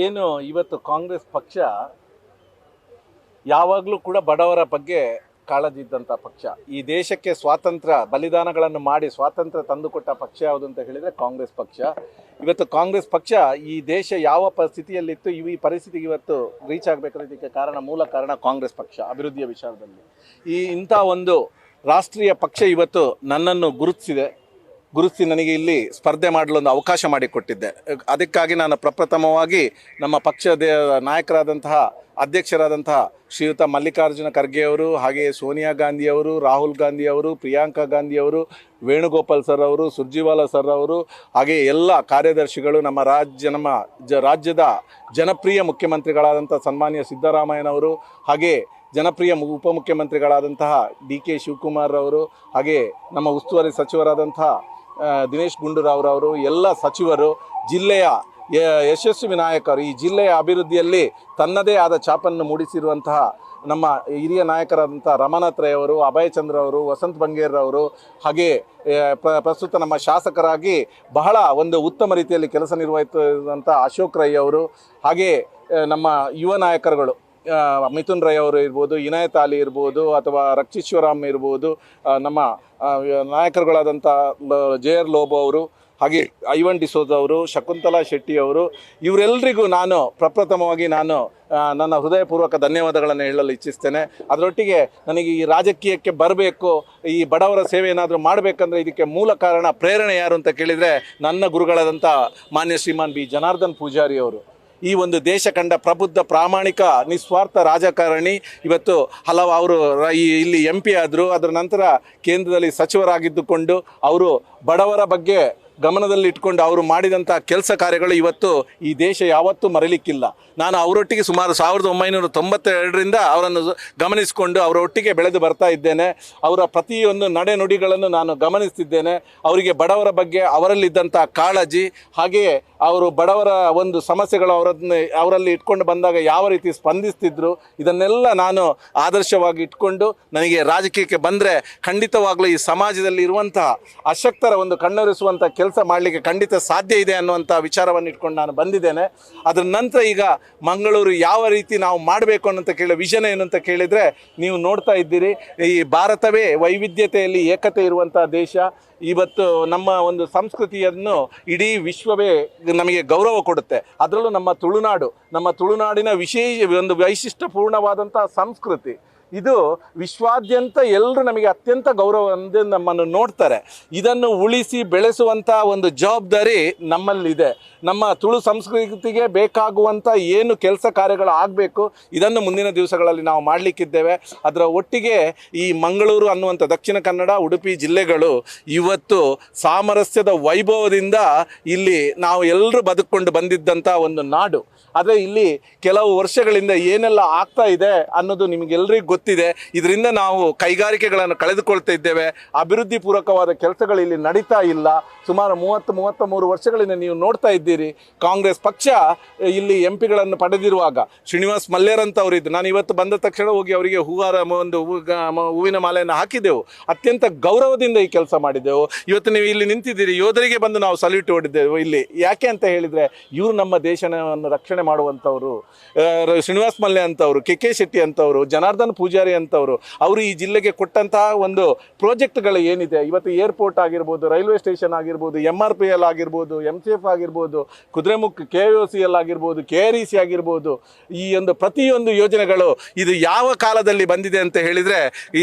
ಏನು ಇವತ್ತು ಕಾಂಗ್ರೆಸ್ ಪಕ್ಷ ಯಾವಾಗಲೂ ಕೂಡ ಬಡವರ ಬಗ್ಗೆ ಕಾಳಜಿ ಇದ್ದಂಥ ಪಕ್ಷ. ಈ ದೇಶಕ್ಕೆ ಸ್ವಾತಂತ್ರ್ಯ ಬಲಿದಾನಗಳನ್ನು ಮಾಡಿ ಸ್ವಾತಂತ್ರ್ಯ ತಂದುಕೊಟ್ಟ ಪಕ್ಷ ಯಾವುದು ಅಂತ ಹೇಳಿದರೆ ಕಾಂಗ್ರೆಸ್ ಪಕ್ಷ. ಇವತ್ತು ಕಾಂಗ್ರೆಸ್ ಪಕ್ಷ ಈ ದೇಶ ಯಾವ ಪರಿಸ್ಥಿತಿಯಲ್ಲಿತ್ತು, ಈ ಪರಿಸ್ಥಿತಿಗೆ ಇವತ್ತು ರೀಚ್ ಆಗಬೇಕಾದ್ರೆ ಇದಕ್ಕೆ ಮೂಲ ಕಾರಣ ಕಾಂಗ್ರೆಸ್ ಪಕ್ಷ. ಅಭಿವೃದ್ಧಿಯ ವಿಚಾರದಲ್ಲಿ ಇಂಥ ಒಂದು ರಾಷ್ಟ್ರೀಯ ಪಕ್ಷ ಇವತ್ತು ನನ್ನನ್ನು ಗುರುತಿಸಿ ನನಗೆ ಇಲ್ಲಿ ಸ್ಪರ್ಧೆ ಮಾಡಲು ಒಂದು ಅವಕಾಶ ಮಾಡಿಕೊಟ್ಟಿದ್ದೆ. ಅದಕ್ಕಾಗಿ ನಾನು ಪ್ರಪ್ರಥಮವಾಗಿ ನಮ್ಮ ಪಕ್ಷದ ನಾಯಕರಾದಂತಹ ಅಧ್ಯಕ್ಷರಾದಂತಹ ಶ್ರೀಯುತ ಮಲ್ಲಿಕಾರ್ಜುನ ಖರ್ಗೆಯವರು, ಹಾಗೆಯೇ ಸೋನಿಯಾ ಗಾಂಧಿಯವರು, ರಾಹುಲ್ ಗಾಂಧಿಯವರು, ಪ್ರಿಯಾಂಕಾ ಗಾಂಧಿಯವರು, ವೇಣುಗೋಪಾಲ್ ಸರ್ ಅವರು, ಸುರ್ಜಿವಾಲಾ ಸರ್ ಅವರು, ಹಾಗೆ ಎಲ್ಲ ಕಾರ್ಯದರ್ಶಿಗಳು, ನಮ್ಮ ರಾಜ್ಯದ ಜನಪ್ರಿಯ ಮುಖ್ಯಮಂತ್ರಿಗಳಾದಂಥ ಸನ್ಮಾನ್ಯ ಸಿದ್ದರಾಮಯ್ಯನವರು, ಹಾಗೆ ಜನಪ್ರಿಯ ಉಪಮುಖ್ಯಮಂತ್ರಿಗಳಾದಂತಹ DK ಶಿವಕುಮಾರ್ ಅವರು, ಹಾಗೆ ನಮ್ಮ ಉಸ್ತುವಾರಿ ಸಚಿವರಾದಂತಹ ದಿನೇಶ್ ಗುಂಡೂರಾವ್ರವರು, ಎಲ್ಲ ಸಚಿವರು, ಜಿಲ್ಲೆಯ ಯಶಸ್ವಿ ನಾಯಕರು, ಈ ಜಿಲ್ಲೆಯ ಅಭಿವೃದ್ಧಿಯಲ್ಲಿ ತನ್ನದೇ ಆದ ಛಾಪನ್ನು ಮೂಡಿಸಿರುವಂತಹ ನಮ್ಮ ಹಿರಿಯ ನಾಯಕರಾದಂಥ ರಮಾನಾಥ್ ರೈ ಅವರು, ಅಭಯ್ ಚಂದ್ರ ಅವರು, ವಸಂತ್ ಬಂಗೇರ್ರವರು, ಹಾಗೆ ಪ್ರಸ್ತುತ ನಮ್ಮ ಶಾಸಕರಾಗಿ ಬಹಳ ಒಂದು ಉತ್ತಮ ರೀತಿಯಲ್ಲಿ ಕೆಲಸ ನಿರ್ವಹಿಸಿದಂಥ ಅಶೋಕ್ ರೈ ಅವರು, ಹಾಗೆ ನಮ್ಮ ಯುವ ನಾಯಕರುಗಳು ಮಿಥುನ್ ರೈ ಅವರು ಇರ್ಬೋದು, ಇನಾಯತ್ ಅಲಿ ಇರ್ಬೋದು, ಅಥವಾ ರಕ್ಷೀಶ್ವರಾಮ್ ಇರ್ಬೋದು, ನಮ್ಮ ನಾಯಕರುಗಳಾದಂಥ JR ಲೋಬೋ ಅವರು, ಹಾಗೆ ಐವನ್ ಡಿಸೋಜ್ ಅವರು, ಶಕುಂತಲಾ ಶೆಟ್ಟಿ ಅವರು, ಇವರೆಲ್ಲರಿಗೂ ನಾನು ಪ್ರಪ್ರಥಮವಾಗಿ ನನ್ನ ಹೃದಯಪೂರ್ವಕ ಧನ್ಯವಾದಗಳನ್ನು ಹೇಳಲು ಇಚ್ಛಿಸ್ತೇನೆ. ಅದರೊಟ್ಟಿಗೆ ನನಗೆ ಈ ರಾಜಕೀಯಕ್ಕೆ ಬರಬೇಕು, ಈ ಬಡವರ ಸೇವೆ ಏನಾದರೂ ಮಾಡಬೇಕಂದ್ರೆ ಇದಕ್ಕೆ ಮೂಲ ಕಾರಣ, ಪ್ರೇರಣೆ ಯಾರು ಅಂತ ಕೇಳಿದರೆ ನನ್ನ ಗುರುಗಳಾದಂಥ ಮಾನ್ಯ ಶ್ರೀಮಾನ್ B ಜನಾರ್ದನ್ ಪೂಜಾರಿ ಅವರು. ಈ ಒಂದು ದೇಶ ಕಂಡ ಪ್ರಬುದ್ಧ, ಪ್ರಾಮಾಣಿಕ, ನಿಸ್ವಾರ್ಥ ರಾಜಕಾರಣಿ. ಇವತ್ತು ಅವರು ಇಲ್ಲಿ MP ಆದರು, ಅದರ ನಂತರ ಕೇಂದ್ರದಲ್ಲಿ ಸಚಿವರಾಗಿದ್ದುಕೊಂಡು ಅವರು ಬಡವರ ಬಗ್ಗೆ ಗಮನದಲ್ಲಿ ಇಟ್ಕೊಂಡು ಅವರು ಮಾಡಿದಂಥ ಕೆಲಸ ಕಾರ್ಯಗಳು ಇವತ್ತು ಈ ದೇಶ ಯಾವತ್ತೂ ಮರೀಲಿಕ್ಕಿಲ್ಲ. ನಾನು ಅವರೊಟ್ಟಿಗೆ ಸುಮಾರು 1992ರಿಂದ ಅವರನ್ನು ಗಮನಿಸಿಕೊಂಡು ಅವರೊಟ್ಟಿಗೆ ಬೆಳೆದು ಬರ್ತಾ ಇದ್ದೇನೆ. ಅವರ ಪ್ರತಿಯೊಂದು ನಡೆನುಡಿಗಳನ್ನು ನಾನು ಗಮನಿಸ್ತಿದ್ದೇನೆ. ಅವರಿಗೆ ಬಡವರ ಬಗ್ಗೆ ಅವರಲ್ಲಿದ್ದಂಥ ಕಾಳಜಿ, ಹಾಗೆಯೇ ಅವರು ಬಡವರ ಒಂದು ಸಮಸ್ಯೆಗಳು ಅವರಲ್ಲಿ ಇಟ್ಕೊಂಡು ಬಂದಾಗ ಯಾವ ರೀತಿ ಸ್ಪಂದಿಸ್ತಿದ್ರು, ಇದನ್ನೆಲ್ಲ ನಾನು ಆದರ್ಶವಾಗಿ ಇಟ್ಕೊಂಡು ನನಗೆ ರಾಜಕೀಯಕ್ಕೆ ಬಂದರೆ ಖಂಡಿತವಾಗ್ಲೂ ಈ ಸಮಾಜದಲ್ಲಿ ಇರುವಂತಹ ಅಶಕ್ತರ ಒಂದು ಕಣ್ಣೊರೆಸುವಂಥ ಕೆಲಸ ಮಾಡಲಿಕ್ಕೆ ಖಂಡಿತ ಸಾಧ್ಯ ಇದೆ ಅನ್ನುವಂಥ ವಿಚಾರವನ್ನು ಇಟ್ಕೊಂಡು ನಾನು ಬಂದಿದ್ದೇನೆ. ಅದರ ನಂತರ ಈಗ ಮಂಗಳೂರು ಯಾವ ರೀತಿ ನಾವು ಮಾಡಬೇಕು ಅನ್ನೋಂಥ ವಿಷನ್ ಏನು ಅಂತ ಕೇಳಿದರೆ, ನೀವು ನೋಡ್ತಾ ಇದ್ದೀರಿ, ಈ ಭಾರತವೇ ವೈವಿಧ್ಯತೆಯಲ್ಲಿ ಏಕತೆ ಇರುವಂಥ ದೇಶ. ಇವತ್ತು ನಮ್ಮ ಒಂದು ಸಂಸ್ಕೃತಿಯನ್ನು ಇಡೀ ವಿಶ್ವವೇ ನಮಗೆ ಗೌರವ ಕೊಡುತ್ತೆ. ಅದರಲ್ಲೂ ನಮ್ಮ ತುಳುನಾಡಿನ ಒಂದು ವೈಶಿಷ್ಟ್ಯಪೂರ್ಣವಾದಂಥ ಸಂಸ್ಕೃತಿ ಇದು ವಿಶ್ವಾದ್ಯಂತ ಎಲ್ಲರೂ ನಮಗೆ ಅತ್ಯಂತ ಗೌರವದಿಂದ ನಮ್ಮನ್ನು ನೋಡ್ತಾರೆ. ಇದನ್ನು ಉಳಿಸಿ ಬೆಳೆಸುವಂಥ ಒಂದು ಜವಾಬ್ದಾರಿ ನಮ್ಮಲ್ಲಿದೆ. ನಮ್ಮ ತುಳು ಸಂಸ್ಕೃತಿಗೆ ಬೇಕಾಗುವಂಥ ಏನು ಕೆಲಸ ಕಾರ್ಯಗಳು ಆಗಬೇಕು, ಇದನ್ನು ಮುಂದಿನ ದಿವಸಗಳಲ್ಲಿ ನಾವು ಮಾಡಲಿಕ್ಕಿದ್ದೇವೆ. ಅದರ ಒಟ್ಟಿಗೆ ಈ ಮಂಗಳೂರು ಅನ್ನುವಂಥ ದಕ್ಷಿಣ ಕನ್ನಡ, ಉಡುಪಿ ಜಿಲ್ಲೆಗಳು ಇವತ್ತು ಸಾಮರಸ್ಯದ ವೈಭವದಿಂದ ಇಲ್ಲಿ ನಾವು ಎಲ್ಲರೂ ಬದುಕೊಂಡು ಬಂದಿದ್ದಂಥ ಒಂದು ನಾಡು. ಆದರೆ ಇಲ್ಲಿ ಕೆಲವು ವರ್ಷಗಳಿಂದ ಏನೆಲ್ಲ ಆಗ್ತಾ ಇದೆ ಅನ್ನೋದು ನಿಮಗೆಲ್ಲರಿಗೂ ಗೊತ್ತಿದೆ. ಇದರಿಂದ ನಾವು ಕೈಗಾರಿಕೆಗಳನ್ನು ಕಳೆದುಕೊಳ್ತಾ ಇದ್ದೇವೆ. ಅಭಿವೃದ್ಧಿ ಪೂರ್ವಕವಾದ ಕೆಲಸಗಳು ಇಲ್ಲಿ ನಡೀತಾ ಇಲ್ಲ. ಸುಮಾರು 30-33 ವರ್ಷಗಳಿಂದ ನೀವು ನೋಡ್ತಾ ಇದ್ದೀರಿ. ಕಾಂಗ್ರೆಸ್ ಪಕ್ಷ ಇಲ್ಲಿ MP ಗಳನ್ನು ಪಡೆದಿರುವಾಗ ಶ್ರೀನಿವಾಸ್ ಮಲ್ಯರ್ ಅಂತ ಅವರಿದ್ದು, ನಾನು ಇವತ್ತು ಬಂದ ತಕ್ಷಣ ಹೋಗಿ ಅವರಿಗೆ ಹೂವಿನ ಮಾಲೆಯನ್ನು ಹಾಕಿದೆವು. ಅತ್ಯಂತ ಗೌರವದಿಂದ ಈ ಕೆಲಸ ಮಾಡಿದೆವು. ಇವತ್ತು ನೀವು ಇಲ್ಲಿ ನಿಂತಿದ್ದೀರಿ, ಯೋಧರಿಗೆ ಬಂದು ನಾವು ಸಲ್ಯೂಟ್ ಹೊಡೆದೆವು ಇಲ್ಲಿ. ಯಾಕೆ ಅಂತ ಹೇಳಿದರೆ, ಇವರು ನಮ್ಮ ದೇಶವನ್ನು ರಕ್ಷಣೆ ಮಾಡುವಂಥವ್ರು. ಶ್ರೀನಿವಾಸ್ ಮಲ್ಯ ಅಂತವರು, KK ಶೆಟ್ಟಿ ಅಂತವರು, ಜನಾರ್ದನ್ ಪೂಜಾರಿ ಅಂತವರು, ಅವರು ಈ ಜಿಲ್ಲೆಗೆ ಕೊಟ್ಟಂತಹ ಒಂದು ಪ್ರಾಜೆಕ್ಟ್ಗಳು ಏನಿದೆ, ಇವತ್ತು ಏರ್ಪೋರ್ಟ್ ಆಗಿರ್ಬೋದು, ರೈಲ್ವೆ ಸ್ಟೇಷನ್ ಆಗಿರ್ಬೋದು, MRPL ಆಗಿರ್ಬೋದು, MCF ಆಗಿರ್ಬೋದು, ಕುದುರೆಮುಖ KOCL ಆಗಿರ್ಬೋದು, KREC ಆಗಿರ್ಬೋದು, ಈ ಒಂದು ಪ್ರತಿಯೊಂದು ಯೋಜನೆಗಳು ಇದು ಯಾವ ಕಾಲದಲ್ಲಿ ಬಂದಿದೆ ಅಂತ ಹೇಳಿದರೆ,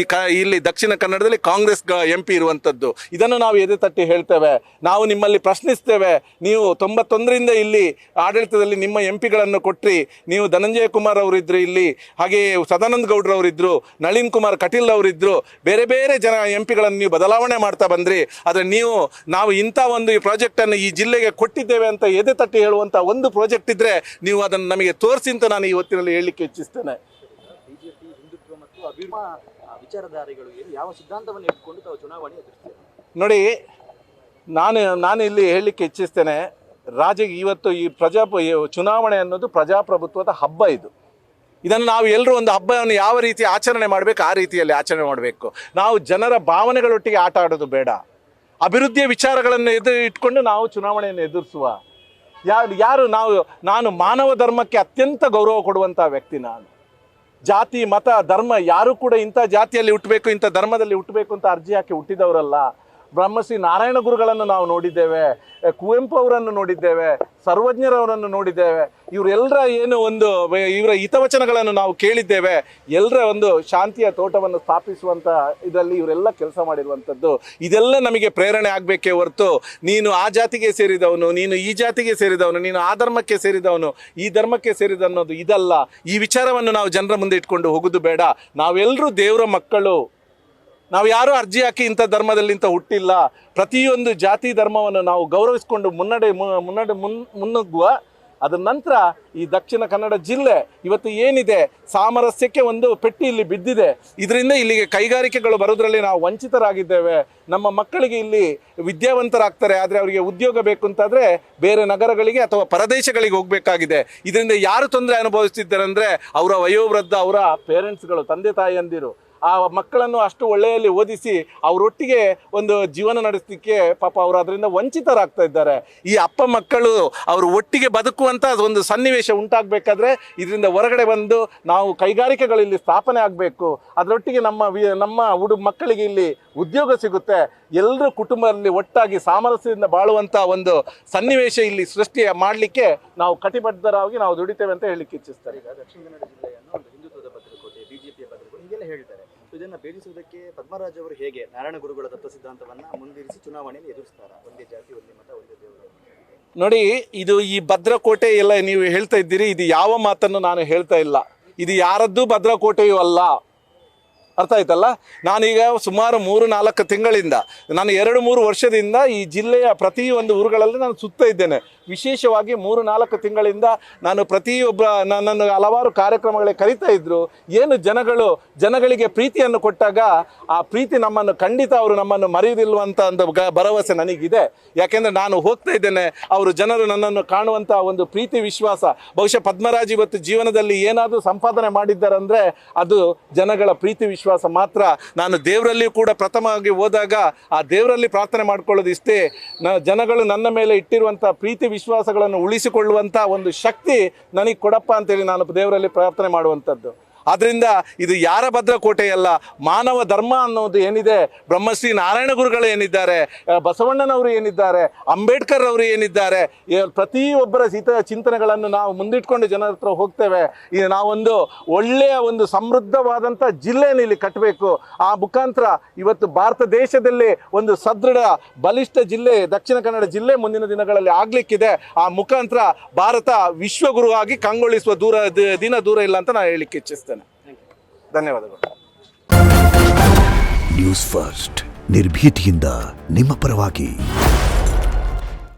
ಇಲ್ಲಿ ದಕ್ಷಿಣ ಕನ್ನಡದಲ್ಲಿ ಕಾಂಗ್ರೆಸ್ MP ಇರುವಂಥದ್ದು. ಇದನ್ನು ನಾವು ಎದೆ ತಟ್ಟಿ ಹೇಳ್ತೇವೆ. ನಾವು ನಿಮ್ಮಲ್ಲಿ ಪ್ರಶ್ನಿಸ್ತೇವೆ. ನೀವು 91ರಿಂದ ಇಲ್ಲಿ ಆಡಳಿತದಲ್ಲಿ ನಿಮ್ಮ MP ಗಳನ್ನು ಕೊಟ್ರಿ. ನೀವು ಧನಂಜಯ ಕುಮಾರ್ ಅವರಿದ್ರು ಇಲ್ಲಿ, ಹಾಗೆ ಸದಾನಂದ ಗೌಡ್ರವರಿದ್ದರು, ನಳಿನ್ ಕುಮಾರ್ ಕಟೀಲ್ ಅವರಿದ್ದರು, ಬೇರೆ ಬೇರೆ ಜನ MP ಗಳನ್ನು ನೀವು ಬದಲಾವಣೆ ಮಾಡ್ತಾ ಬಂದ್ರಿ. ಆದರೆ ನಾವು ಇಂಥ ಒಂದು ಪ್ರಾಜೆಕ್ಟನ್ನು ಈ ಜಿಲ್ಲೆಗೆ ಕೊಟ್ಟಿದ್ದೇವೆ ಅಂತ ಎದೆ ತಟ್ಟಿ ಹೇಳುವಂಥ ಒಂದು ಪ್ರಾಜೆಕ್ಟ್ ಇದ್ದರೆ ನೀವು ಅದನ್ನು ನಮಗೆ ತೋರಿಸಿ ಅಂತ ನಾನು ಈ ಹೊತ್ತಿನಲ್ಲಿ ಹೇಳಲಿಕ್ಕೆ ಇಚ್ಛಿಸ್ತೇನೆ. ಬಿಜೆಪಿ ಹಿಂದುತ್ವ ಮತ್ತು ಅಭಿವೃದ್ಧಿ ವಿಚಾರಧಾರೆಗಳು ಯಾವ ಸಿದ್ಧಾಂತವನ್ನು ಇಟ್ಕೊಂಡು ತಾವು ಚುನಾವಣೆ ಎದುರಿಸ್ತಾರೆ ನೋಡಿ, ನಾನು ಇಲ್ಲಿ ಹೇಳಲಿಕ್ಕೆ ಇಚ್ಛಿಸ್ತೇನೆ. ಇವತ್ತು ಈ ಚುನಾವಣೆ ಅನ್ನೋದು ಪ್ರಜಾಪ್ರಭುತ್ವದ ಹಬ್ಬ. ಇದನ್ನು ನಾವು ಎಲ್ಲರೂ ಒಂದು ಹಬ್ಬವನ್ನು ಯಾವ ರೀತಿ ಆಚರಣೆ ಮಾಡಬೇಕು ಆ ರೀತಿಯಲ್ಲಿ ಆಚರಣೆ ಮಾಡಬೇಕು. ನಾವು ಜನರ ಭಾವನೆಗಳೊಟ್ಟಿಗೆ ಆಟ ಆಡೋದು ಬೇಡ. ಅಭಿವೃದ್ಧಿಯ ವಿಚಾರಗಳನ್ನು ಇಟ್ಕೊಂಡು ನಾವು ಚುನಾವಣೆಯನ್ನು ಎದುರಿಸುವ. ಯಾರು ನಾನು ಮಾನವ ಧರ್ಮಕ್ಕೆ ಅತ್ಯಂತ ಗೌರವ ಕೊಡುವಂಥ ವ್ಯಕ್ತಿ ನಾನು. ಜಾತಿ ಮತ ಧರ್ಮ ಯಾರು ಕೂಡ ಇಂಥ ಜಾತಿಯಲ್ಲಿ ಹುಟ್ಟಬೇಕು ಇಂಥ ಧರ್ಮದಲ್ಲಿ ಹುಟ್ಟಬೇಕು ಅಂತ ಅರ್ಜಿ ಹಾಕಿ ಹುಟ್ಟಿದವರಲ್ಲ. ಬ್ರಹ್ಮಶ್ರೀ ನಾರಾಯಣ ಗುರುಗಳನ್ನು ನಾವು ನೋಡಿದ್ದೇವೆ, ಕುವೆಂಪು ಅವರನ್ನು ನೋಡಿದ್ದೇವೆ, ಸರ್ವಜ್ಞರವರನ್ನು ನೋಡಿದ್ದೇವೆ. ಇವರೆಲ್ಲರ ಏನು ಒಂದು ಇವರ ಹಿತವಚನಗಳನ್ನು ನಾವು ಕೇಳಿದ್ದೇವೆ. ಎಲ್ಲರ ಒಂದು ಶಾಂತಿಯ ತೋಟವನ್ನು ಸ್ಥಾಪಿಸುವಂಥ ಇದರಲ್ಲಿ ಇವರೆಲ್ಲ ಕೆಲಸ ಮಾಡಿರುವಂಥದ್ದು. ಇದೆಲ್ಲ ನಮಗೆ ಪ್ರೇರಣೆ ಆಗಬೇಕೇ ಹೊರತು ನೀನು ಆ ಜಾತಿಗೆ ಸೇರಿದವನು, ನೀನು ಈ ಜಾತಿಗೆ ಸೇರಿದವನು, ನೀನು ಆ ಧರ್ಮಕ್ಕೆ ಸೇರಿದವನು, ಈ ಧರ್ಮಕ್ಕೆ ಸೇರಿದ ಅನ್ನೋದು ಇದಲ್ಲ. ಈ ವಿಚಾರವನ್ನು ನಾವು ಜನರ ಮುಂದೆ ಇಟ್ಕೊಂಡು ಹೋಗೋದು ಬೇಡ. ನಾವೆಲ್ಲರೂ ದೇವರ ಮಕ್ಕಳು. ನಾವು ಯಾರೂ ಅರ್ಜಿ ಹಾಕಿ ಇಂಥ ಧರ್ಮದಲ್ಲಿ ಇಂಥ ಹುಟ್ಟಿಲ್ಲ. ಪ್ರತಿಯೊಂದು ಜಾತಿ ಧರ್ಮವನ್ನು ನಾವು ಗೌರವಿಸಿಕೊಂಡು ಮುನ್ನುಗ್ಗುವ. ಅದರ ನಂತರ ಈ ದಕ್ಷಿಣ ಕನ್ನಡ ಜಿಲ್ಲೆ ಇವತ್ತು ಏನಿದೆ ಸಾಮರಸ್ಯಕ್ಕೆ ಒಂದು ಪೆಟ್ಟಿ ಇಲ್ಲಿ ಬಿದ್ದಿದೆ. ಇದರಿಂದ ಇಲ್ಲಿಗೆ ಕೈಗಾರಿಕೆಗಳು ಬರೋದ್ರಲ್ಲಿ ನಾವು ವಂಚಿತರಾಗಿದ್ದೇವೆ. ನಮ್ಮ ಮಕ್ಕಳಿಗೆ ಇಲ್ಲಿ ವಿದ್ಯಾವಂತರಾಗ್ತಾರೆ, ಆದರೆ ಅವರಿಗೆ ಉದ್ಯೋಗ ಬೇಕು ಅಂತಾದರೆ ಬೇರೆ ನಗರಗಳಿಗೆ ಅಥವಾ ಪರದೇಶಗಳಿಗೆ ಹೋಗಬೇಕಾಗಿದೆ. ಇದರಿಂದ ಯಾರು ತೊಂದರೆ ಅನುಭವಿಸ್ತಿದ್ದಾರೆ ಅಂದರೆ ಅವರ ವಯೋವೃದ್ಧ, ಅವರ ಪೇರೆಂಟ್ಸ್ಗಳು, ತಂದೆ ತಾಯಿಯಂದಿರು. ಆ ಮಕ್ಕಳನ್ನು ಅಷ್ಟು ಒಳ್ಳೆಯಲ್ಲಿ ಓದಿಸಿ ಅವರೊಟ್ಟಿಗೆ ಒಂದು ಜೀವನ ನಡೆಸಲಿಕ್ಕೆ ಪಾಪ ಅವರು ಅದರಿಂದ ವಂಚಿತರಾಗ್ತಾ ಇದ್ದಾರೆ. ಈ ಅಪ್ಪ ಮಕ್ಕಳು ಅವರು ಒಟ್ಟಿಗೆ ಬದುಕುವಂಥ ಒಂದು ಸನ್ನಿವೇಶ ಉಂಟಾಗಬೇಕಾದ್ರೆ ಇದರಿಂದ ಹೊರಗಡೆ ಬಂದು ನಾವು ಕೈಗಾರಿಕೆಗಳಲ್ಲಿ ಸ್ಥಾಪನೆ ಆಗಬೇಕು. ಅದರೊಟ್ಟಿಗೆ ನಮ್ಮ ಮಕ್ಕಳಿಗೆ ಇಲ್ಲಿ ಉದ್ಯೋಗ ಸಿಗುತ್ತೆ. ಎಲ್ಲರೂ ಕುಟುಂಬದಲ್ಲಿ ಒಟ್ಟಾಗಿ ಸಾಮರಸ್ಯದಿಂದ ಬಾಳುವಂಥ ಒಂದು ಸನ್ನಿವೇಶ ಇಲ್ಲಿ ಸೃಷ್ಟಿ ಮಾಡಲಿಕ್ಕೆ ನಾವು ಕಟಿಬದ್ಧರಾಗಿ ನಾವು ದುಡಿತೇವೆ ಅಂತ ಹೇಳಲಿಕ್ಕೆ ಇಚ್ಛಿಸ್ತಾರೆ. ಈಗ ದಕ್ಷಿಣ ಕನ್ನಡ ಜಿಲ್ಲೆಯನ್ನು ಒಂದು ಹಿಂದುತ್ವದ ಭದ್ರಕೋಟೆ, ಬಿಜೆಪಿಯ ಭದ್ರಕೋಟೆ ಹೀಗೆಲ್ಲ ಹೇಳ್ತಾರೆ. ಇದನ್ನು ಭೇದಿಸುವುದಕ್ಕೆ ಪದ್ಮರಾಜ್ ಅವರು ಹೇಗೆ ನಾರಾಯಣ ಗುರುಗಳ ತತ್ವ ಸಿದ್ಧಾಂತವನ್ನು ಮುಂದಿರಿಸಿ ಚುನಾವಣೆಯಲ್ಲಿ ಎದುರಿಸ್ತಾರೆ? ಒಂದೇ ಜಾತಿ, ಒಂದೇ ಮತ, ಒಂದೇ ದೇವರು. ನೋಡಿ, ಈ ಭದ್ರಕೋಟೆ ಎಲ್ಲ ನೀವು ಹೇಳ್ತಾ ಇದ್ದೀರಿ, ಇದು ಯಾವ ಮಾತನ್ನು ನಾನು ಹೇಳ್ತಾ ಇಲ್ಲ. ಇದು ಯಾರದ್ದು ಭದ್ರಕೋಟೆಯೂ ಅಲ್ಲ. ಅರ್ಥ ಆಯ್ತಲ್ಲ? ನಾನೀಗ ಸುಮಾರು 3-4 ತಿಂಗಳಿಂದ, ನಾನು 2-3 ವರ್ಷದಿಂದ ಈ ಜಿಲ್ಲೆಯ ಪ್ರತಿಯೊಂದು ಊರುಗಳಲ್ಲಿ ನಾನು ಸುತ್ತಾ ಇದ್ದೇನೆ. ವಿಶೇಷವಾಗಿ 3-4 ತಿಂಗಳಿಂದ ನಾನು ನನ್ನನ್ನು ಹಲವಾರು ಕಾರ್ಯಕ್ರಮಗಳಿಗೆ ಕರೀತಾ ಇದ್ದರು. ಏನು ಜನಗಳಿಗೆ ಪ್ರೀತಿಯನ್ನು ಕೊಟ್ಟಾಗ ಆ ಪ್ರೀತಿ ನಮ್ಮನ್ನು ಖಂಡಿತ ಅವರು ನಮ್ಮನ್ನು ಮರೆಯುವುದಿಲ್ವಂತ ಒಂದು ಭರವಸೆ ನನಗಿದೆ. ಯಾಕೆಂದರೆ ನಾನು ಹೋಗ್ತಾ ಇದ್ದೇನೆ, ಜನರು ನನ್ನನ್ನು ಕಾಣುವಂಥ ಒಂದು ಪ್ರೀತಿ ವಿಶ್ವಾಸ. ಬಹುಶಃ ಪದ್ಮರಾಜ್ ಇವತ್ತು ಜೀವನದಲ್ಲಿ ಏನಾದರೂ ಸಂಪಾದನೆ ಮಾಡಿದ್ದಾರಂದರೆ ಅದು ಜನಗಳ ಪ್ರೀತಿ ವಿಶ್ವಾಸ ಮಾತ್ರ. ನಾನು ದೇವರಲ್ಲಿ ಕೂಡ ಪ್ರಥಮವಾಗಿ ಹೋದಾಗ ಆ ದೇವರಲ್ಲಿ ಪ್ರಾರ್ಥನೆ ಮಾಡ್ಕೊಳ್ಳೋದು ಇಷ್ಟೇ, ಜನಗಳು ನನ್ನ ಮೇಲೆ ಇಟ್ಟಿರುವಂಥ ಪ್ರೀತಿ ವಿಶ್ವಾಸಗಳನ್ನು ಉಳಿಸಿಕೊಳ್ಳುವಂಥ ಒಂದು ಶಕ್ತಿ ನನಗೆ ಕೊಡಪ್ಪ ಅಂತೇಳಿ ನಾನು ದೇವರಲ್ಲಿ ಪ್ರಾರ್ಥನೆ ಮಾಡುವಂಥದ್ದು. ಆದ್ದರಿಂದ ಇದು ಯಾರ ಭದ್ರಕೋಟೆಯಲ್ಲ. ಮಾನವ ಧರ್ಮ ಅನ್ನೋದು ಏನಿದೆ, ಬ್ರಹ್ಮಶ್ರೀ ನಾರಾಯಣ ಗುರುಗಳು ಏನಿದ್ದಾರೆ, ಬಸವಣ್ಣನವರು ಏನಿದ್ದಾರೆ, ಅಂಬೇಡ್ಕರ್ ಅವರು ಏನಿದ್ದಾರೆ, ಪ್ರತಿಯೊಬ್ಬರ ಚಿಂತನೆಗಳನ್ನು ನಾವು ಮುಂದಿಟ್ಕೊಂಡು ಜನರ ಹತ್ರ ಹೋಗ್ತೇವೆ. ಈಗ ನಾವೊಂದು ಒಳ್ಳೆಯ ಒಂದು ಸಮೃದ್ಧವಾದಂಥ ಜಿಲ್ಲೆಯನ್ನು ಇಲ್ಲಿ ಕಟ್ಟಬೇಕು. ಆ ಮುಖಾಂತರ ಇವತ್ತು ಭಾರತ ದೇಶದಲ್ಲಿ ಒಂದು ಸದೃಢ ಬಲಿಷ್ಠ ಜಿಲ್ಲೆ ದಕ್ಷಿಣ ಕನ್ನಡ ಜಿಲ್ಲೆ ಮುಂದಿನ ದಿನಗಳಲ್ಲಿ ಆಗಲಿಕ್ಕಿದೆ. ಆ ಮುಖಾಂತರ ಭಾರತ ವಿಶ್ವಗುರು ಆಗಿ ಕಂಗೊಳಿಸುವ ದಿನ ದೂರ ಇಲ್ಲ ಅಂತ ನಾನು ಹೇಳಲಿಕ್ಕೆ ಇಚ್ಛಿಸ್ತೇನೆ. ಧನ್ಯವಾದಗಳು. ನ್ಯೂಸ್ ಫಸ್ಟ್ ನಿರ್ಭೀತಿಯಿಂದ ನಿಮ್ಮ ಪರವಾಗಿ.